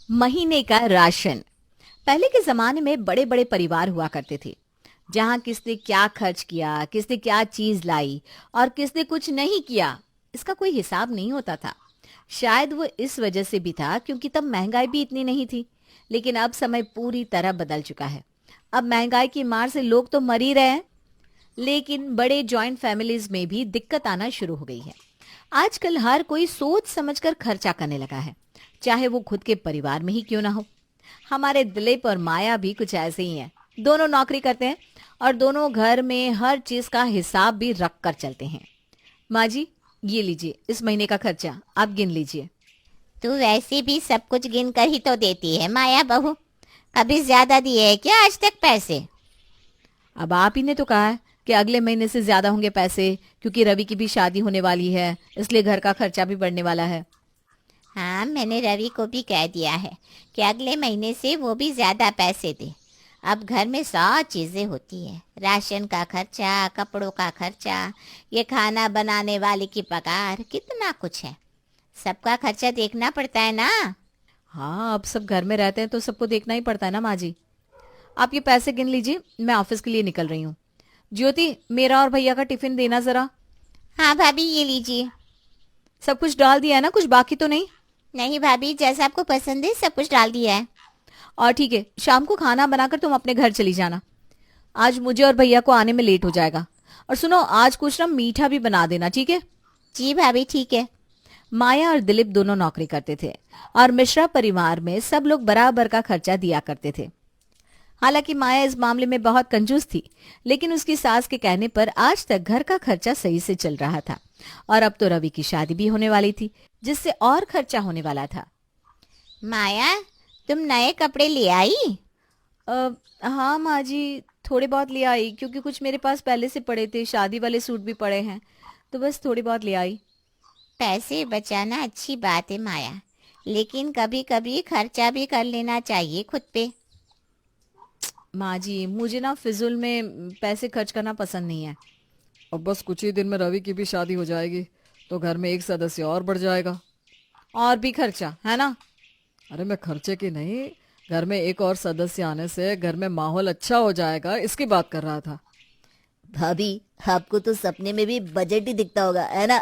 महीने का राशन। पहले के जमाने में बड़े बड़े परिवार हुआ करते थे, जहां किसने क्या खर्च किया, किसने क्या चीज लाई और किसने कुछ नहीं किया, इसका कोई हिसाब नहीं होता था। शायद वो इस वजह से भी था क्योंकि तब महंगाई भी इतनी नहीं थी। लेकिन अब समय पूरी तरह बदल चुका है। अब महंगाई की मार से लोग तो मर ही रहे हैं, लेकिन बड़े जॉइंट फैमिलीज में भी दिक्कत आना शुरू हो गई है। आजकल हर कोई सोच समझकर खर्चा करने लगा है, चाहे वो खुद के परिवार में ही क्यों ना हो। हमारे दिलीप और माया भी कुछ ऐसे ही हैं। दोनों नौकरी करते हैं और दोनों घर में हर चीज का हिसाब भी रख कर चलते हैं। माँ जी, ये लीजिए इस महीने का खर्चा, आप गिन लीजिए। तू वैसे भी सब कुछ गिन कर ही तो देती है माया बहू। कभी ज्यादा दिए है क्या आज तक पैसे? अब आप ही ने तो कहा है कि अगले महीने से ज्यादा होंगे पैसे, क्योंकि रवि की भी शादी होने वाली है, इसलिए घर का खर्चा भी बढ़ने वाला है। हाँ, मैंने रवि को भी कह दिया है कि अगले महीने से वो भी ज्यादा पैसे दे। अब घर में 100 चीजें होती है, राशन का खर्चा, कपड़ों का खर्चा, ये खाना बनाने वाले की पगार, कितना कुछ है। सबका खर्चा देखना पड़ता है ना। हाँ, अब सब घर में रहते हैं तो सबको देखना ही पड़ता है ना माँ जी। आप ये पैसे गिन लीजिए, मैं ऑफिस के लिए निकल रही हूँ। ज्योति, मेरा और भैया का टिफिन देना जरा। हाँ भाभी, ये लीजिए। सब कुछ डाल दिया है ना, कुछ बाकी तो नहीं? नहीं भाभी, जैसा आपको पसंद है सब कुछ डाल दिया है। और ठीक है, शाम को खाना बनाकर तुम अपने घर चली जाना। आज मुझे और भैया को आने में लेट हो जाएगा। और सुनो, आज कुछ ना मीठा भी बना देना, ठीक है? जी भाभी, ठीक है। माया और दिलीप दोनों नौकरी करते थे और मिश्रा परिवार में सब लोग बराबर का खर्चा दिया करते थे। हालांकि माया इस मामले में बहुत कंजूस थी, लेकिन उसकी सास के कहने पर आज तक घर का खर्चा सही से चल रहा था। और अब तो रवि की शादी भी होने वाली थी, जिससे और खर्चा होने वाला था। माया, तुम नए कपड़े ले आई? अ, हाँ माँ जी, थोड़े बहुत ले आई, क्योंकि कुछ मेरे पास पहले से पड़े थे, शादी वाले सूट भी पड़े हैं, तो बस थोड़ी बहुत ले आई। पैसे बचाना अच्छी बात है माया, लेकिन कभी कभी खर्चा भी कर लेना चाहिए खुद पे। माँ जी, मुझे ना फिजूल में पैसे खर्च करना पसंद नहीं है। अब बस कुछ ही दिन में रवि की भी शादी हो जाएगी, तो घर में एक सदस्य और बढ़ जाएगा। और भी खर्चा है ना? अरे मैं खर्चे की नहीं, घर में एक और सदस्य आने से घर में माहौल अच्छा हो जाएगा, इसकी बात कर रहा था। भाभी, आपको तो सपने में भी बजट ही दिखता होगा, है ना?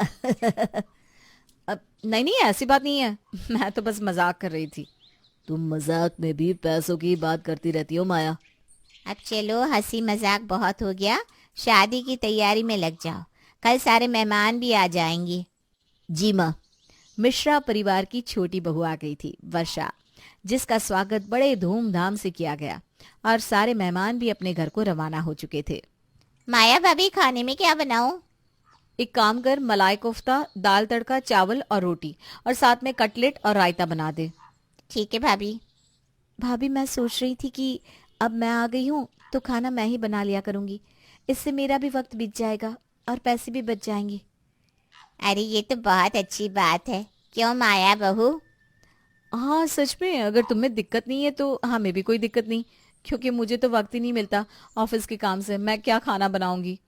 अब नहीं नहीं, ऐसी बात नहीं है। मैं तो बस मजाक कर रही थी। तुम मजाक में भी पैसों की बात करती रहती हो माया। अब चलो, हंसी मजाक बहुत हो गया। शादी की तैयारी में लग जाओ, कल सारे मेहमान भी आ जाएंगे। जी माँ। मिश्रा परिवार की छोटी बहू आ गई थी, वर्षा, जिसका स्वागत बड़े धूमधाम से किया गया और सारे मेहमान भी अपने घर को रवाना हो चुके थे। माया भाभी, खाने में क्या बनाऊं? एक काम कर, मलाई कोफ्ता, दाल तड़का, चावल और रोटी, और साथ में कटलेट और रायता बना दे। ठीक है भाभी। भाभी, मैं सोच रही थी कि अब मैं आ गई हूँ तो खाना मैं ही बना लिया करूंगी। इससे मेरा भी वक्त बीत जाएगा और पैसे भी बच जाएंगे। अरे ये तो बहुत अच्छी बात है, क्यों माया बहू? हाँ सच में, अगर तुम्हें दिक्कत नहीं है तो हमें भी कोई दिक्कत नहीं, क्योंकि मुझे तो वक्त ही नहीं मिलता ऑफिस के काम से। मैं क्या खाना बनाऊंगी?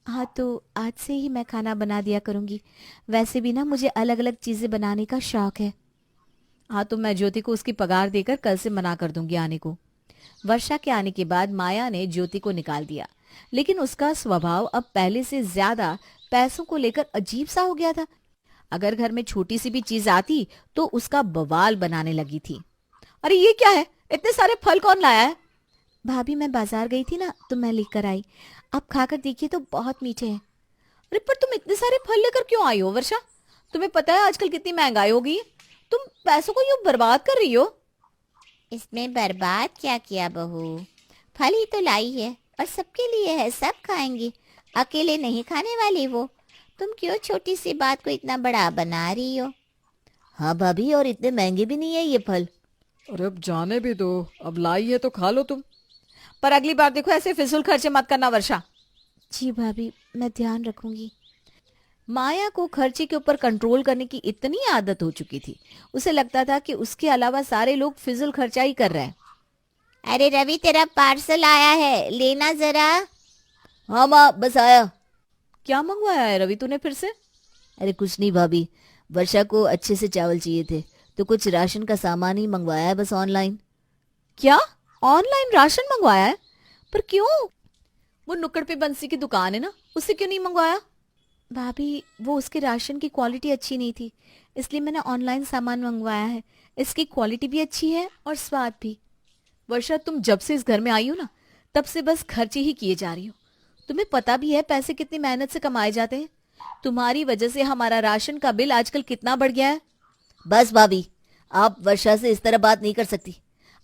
हाँ, तो आज से ही मैं खाना बना दिया करूंगी। वैसे भी ना मुझे अलग अलग चीजें बनाने का शौक है। हाँ, तो मैं ज्योति को उसकी पगार देकर कल से मना कर दूंगी आने को। वर्षा के आने के बाद माया ने ज्योति को निकाल दिया, लेकिन उसका स्वभाव अब पहले से ज्यादा पैसों को लेकर अजीब सा हो गया था। अगर घर में छोटी सी भी चीज आती तो उसका बवाल बनाने लगी थी। अरे ये क्या है, इतने सारे फल कौन लाया है? भाभी, मैं बाजार गई थी ना, तो मैं लेकर आई। आप खाकर देखिए तो बहुत मीठे हैं। अरे पर तुम इतने सारे फल लेकर क्यों आई हो वर्षा? तुम्हें पता है आजकल कितनी महंगाई हो गई है? तुम पैसों को यूं बर्बाद कर रही हो। इसमें बर्बाद क्या किया बहू? फल ही तो लाई है और सबके लिए है, सब खाएंगे। अकेले नहीं खाने वाली वो। तुम क्यों छोटी सी बात को इतना बड़ा बना रही हो? हाँ भाभी, और इतने महंगे भी नहीं है ये फल। अरे अब जाने भी दो, अब लाई है तो खा लो तुम। पर अगली बार देखो, ऐसे फिजूल खर्चे मत करना वर्षा। जी भाभी, मैं ध्यान रखूंगी। माया को खर्चे के ऊपर कंट्रोल करने की इतनी आदत हो चुकी थी, उसे लगता था कि उसके अलावा सारे लोग फिजूल खर्चा ही कर रहे हैं। अरे रवि, तेरा पार्सल आया है, लेना जरा। हाँ माँ, बस आया। क्या मंगवाया है रवि तूने फिर से? अरे कुछ नहीं भाभी, वर्षा को अच्छे से चावल चाहिए थे, तो कुछ राशन का सामान ही मंगवाया है बस ऑनलाइन। क्या ऑनलाइन राशन मंगवाया है? पर क्यों? वो नुक्कड़ पे बंसी की दुकान है ना, उससे क्यों नहीं मंगवाया? भाभी वो उसके राशन की क्वालिटी अच्छी नहीं थी, इसलिए मैंने ऑनलाइन सामान मंगवाया है। इसकी क्वालिटी भी अच्छी है और स्वाद भी। वर्षा, तुम जब से इस घर में आई हो ना, तब से बस खर्चे ही किए जा रही हो। तुम्हें पता भी है पैसे कितनी मेहनत से कमाए जाते हैं? तुम्हारी वजह से हमारा राशन का बिल आजकल कितना बढ़ गया है। बस भाभी, आप वर्षा से इस तरह बात नहीं कर सकती।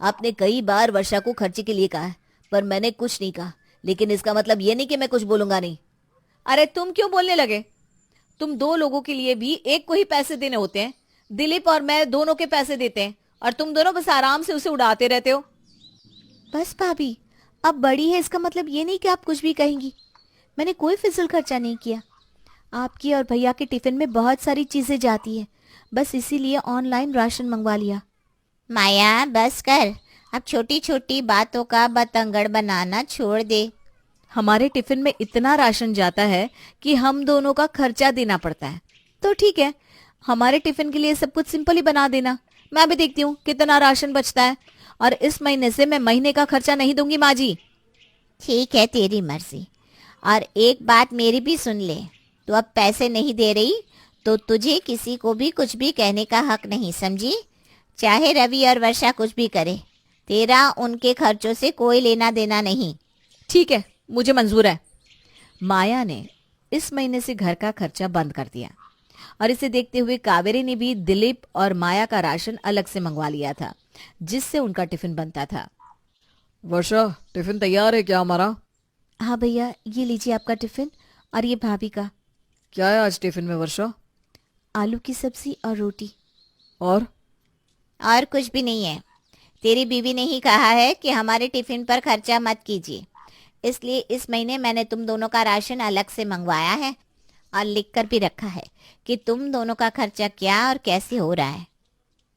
आपने कई बार वर्षा को खर्चे के लिए कहा है, पर मैंने कुछ नहीं कहा। लेकिन इसका मतलब ये नहीं कि मैं कुछ बोलूंगा नहीं। अरे तुम क्यों बोलने लगे? तुम दो लोगों के लिए भी एक को ही पैसे देने होते हैं। दिलीप और मैं दोनों के पैसे देते हैं और तुम दोनों बस आराम से उसे उड़ाते रहते हो। बस भाभी, अब बड़ी है इसका मतलब ये नहीं कि आप कुछ भी कहेंगी। मैंने कोई फिजूल खर्चा नहीं किया। आपकी और भैया के टिफिन में बहुत सारी चीजें जाती है, बस इसीलिए ऑनलाइन राशन मंगवा लिया। माया बस कर, अब छोटी छोटी बातों का बतंगड़ बनाना छोड़ दे। हमारे टिफिन में इतना राशन जाता है कि हम दोनों का खर्चा देना पड़ता है। तो ठीक है, हमारे टिफिन के लिए सब कुछ सिंपल ही बना देना। मैं भी देखती हूँ कितना राशन बचता है, और इस महीने से मैं महीने का खर्चा नहीं दूंगी माँ जी। ठीक है, तेरी मर्जी। और एक बात मेरी भी सुन ले, तू अब पैसे नहीं दे रही तो तुझे किसी को भी कुछ भी कहने का हक नहीं, समझी? चाहे रवि और वर्षा कुछ भी करे, तेरा उनके खर्चों से कोई लेना देना नहीं। ठीक है, मुझे मंजूर है। माया ने इस महीने से घर का खर्चा बंद कर दिया, और इसे देखते हुए कावेरी ने भी दिलीप और माया का राशन अलग से मंगवा लिया था, जिससे उनका टिफिन बनता था। वर्षा, टिफिन तैयार है क्या हमारा? हाँ भैया, ये लीजिए आपका टिफिन, और ये भाभी का। क्या है आज टिफिन में वर्षा? आलू की सब्जी और रोटी। और कुछ भी नहीं है। तेरी बीवी ने ही कहा है कि हमारे टिफिन पर खर्चा मत कीजिए, इसलिए इस महीने मैंने तुम दोनों का राशन अलग से मंगवाया है और लिख कर भी रखा है कि तुम दोनों का खर्चा क्या और कैसे हो रहा है।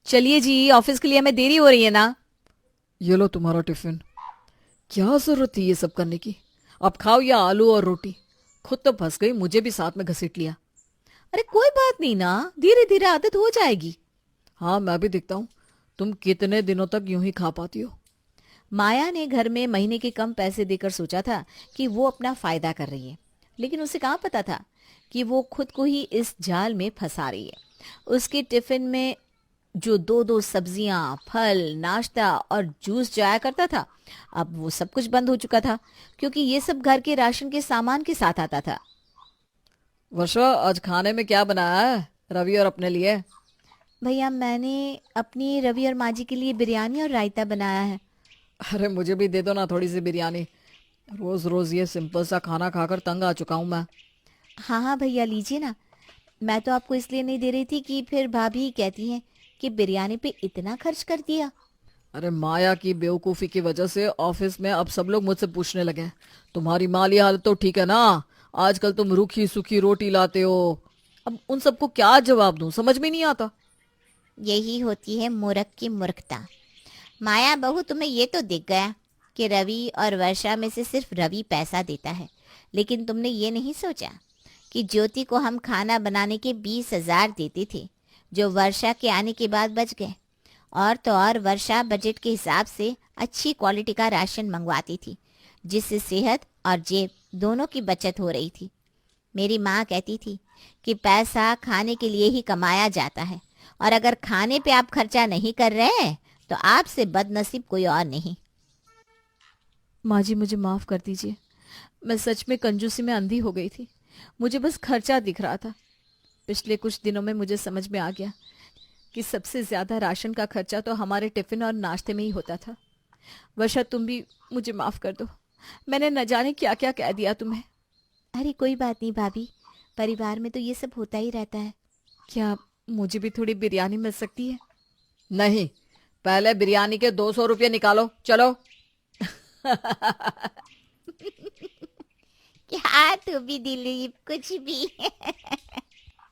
चलिए जी, ऑफिस के लिए हमें देरी हो रही है ना। ये लो तुम्हारा टिफिन। क्या जरूरत थी ये सब करने की? अब खाओ या आलू और रोटी। खुद तो फंस गई, मुझे भी साथ में घसीट लिया। अरे कोई बात नहीं ना, धीरे धीरे आदत हो जाएगी। हाँ, मैं भी देखता हूँ तुम कितने दिनों तक यूं ही खा पाती हो। माया ने घर में महीने के कम पैसे देकर सोचा था कि वो अपना फायदा कर रही है, लेकिन उसे कहाँ पता था कि वो खुद को ही इस जाल में फंसा रही है। उसके टिफिन में जो दो दो सब्जियां, फल, नाश्ता और जूस जाया करता था, अब वो सब कुछ बंद हो चुका था, क्योंकि ये सब घर के राशन के सामान के साथ आता था। वर्षा, आज खाने में क्या बनाया है रवि और अपने लिए? भैया, मैंने अपनी रवि और माँ जी के लिए बिरयानी और रायता बनाया है। अरे मुझे भी दे दो ना थोड़ी सी बिरयानी। रोज रोज ये सिंपल सा खाना खाकर तंग आ चुका हूँ मैं। हाँ हाँ भैया, लीजिए ना। मैं तो आपको इसलिए नहीं दे रही थी कि फिर भाभी ही कहती हैं कि बिरयानी पे इतना खर्च कर दिया। अरे माया की बेवकूफ़ी की वजह से ऑफिस में अब सब लोग मुझसे पूछने लगे हैं, तुम्हारी माली हालत तो ठीक है ना? आजकल तुम रूखी सूखी रोटी लाते हो। अब उन सबको क्या जवाब दूं, समझ में नहीं आता। यही होती है मूर्ख की मूर्खता। माया बहू, तुम्हें ये तो दिख गया कि रवि और वर्षा में से सिर्फ रवि पैसा देता है, लेकिन तुमने ये नहीं सोचा कि ज्योति को हम खाना बनाने के 20,000 देते थे, जो वर्षा के आने के बाद बच गए। और तो और वर्षा बजट के हिसाब से अच्छी क्वालिटी का राशन मंगवाती थी, जिससे सेहत और जेब दोनों की बचत हो रही थी। मेरी माँ कहती थी कि पैसा खाने के लिए ही कमाया जाता है, और अगर खाने पे आप खर्चा नहीं कर रहे हैं तो आपसे बदनसीब कोई और नहीं। माँ जी, मुझे माफ कर दीजिए। मैं सच में कंजूसी में अंधी हो गई थी। मुझे बस खर्चा दिख रहा था। पिछले कुछ दिनों में मुझे समझ में आ गया कि सबसे ज्यादा राशन का खर्चा तो हमारे टिफिन और नाश्ते में ही होता था। वर्षा, तुम भी मुझे माफ कर दो। मैंने न जाने क्या क्या कह दिया तुम्हें। अरे कोई बात नहीं भाभी, परिवार में तो ये सब होता ही रहता है। क्या मुझे भी थोड़ी बिरयानी मिल सकती है? नहीं, पहले बिरयानी के 200 रुपये निकालो, चलो। क्या तू भी दिलीप, कुछ भी।